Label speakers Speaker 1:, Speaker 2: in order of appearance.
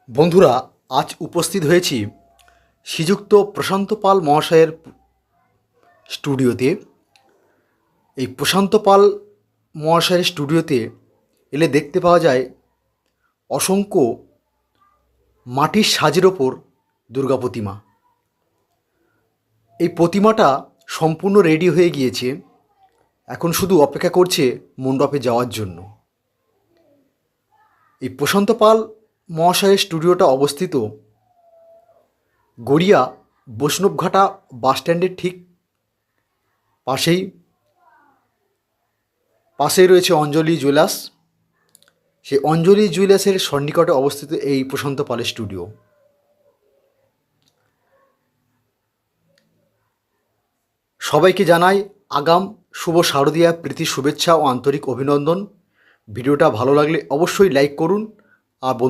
Speaker 1: বন্ধুরা, আজ উপস্থিত হয়েছি শ্রীযুক্ত প্রশান্ত পাল মহাশয়ের স্টুডিওতে। এই প্রশান্ত পাল মহাশয়ের স্টুডিওতে এলে দেখতে পাওয়া যায় অসংখ্য মাটির সাজের ওপর দুর্গা প্রতিমা। এই প্রতিমাটা সম্পূর্ণ রেডি হয়ে গিয়েছে, এখন শুধু অপেক্ষা করছে মণ্ডপে যাওয়ার জন্য। এই প্রশান্ত পাল মহাশয়ের স্টুডিওটা অবস্থিত গড়িয়া বৈষ্ণবঘাটা বাসস্ট্যান্ডের ঠিক পাশেই রয়েছে অঞ্জলি জুয়েলার্স। সেই অঞ্জলি জুয়েলার্সের সন্নিকটে অবস্থিত এই প্রশান্ত পালের স্টুডিও। সবাইকে জানাই আগাম শুভ শারদীয়া প্রীতি শুভেচ্ছা ও আন্তরিক অভিনন্দন। ভিডিওটা ভালো লাগলে অবশ্যই লাইক করুন আর বন্ধু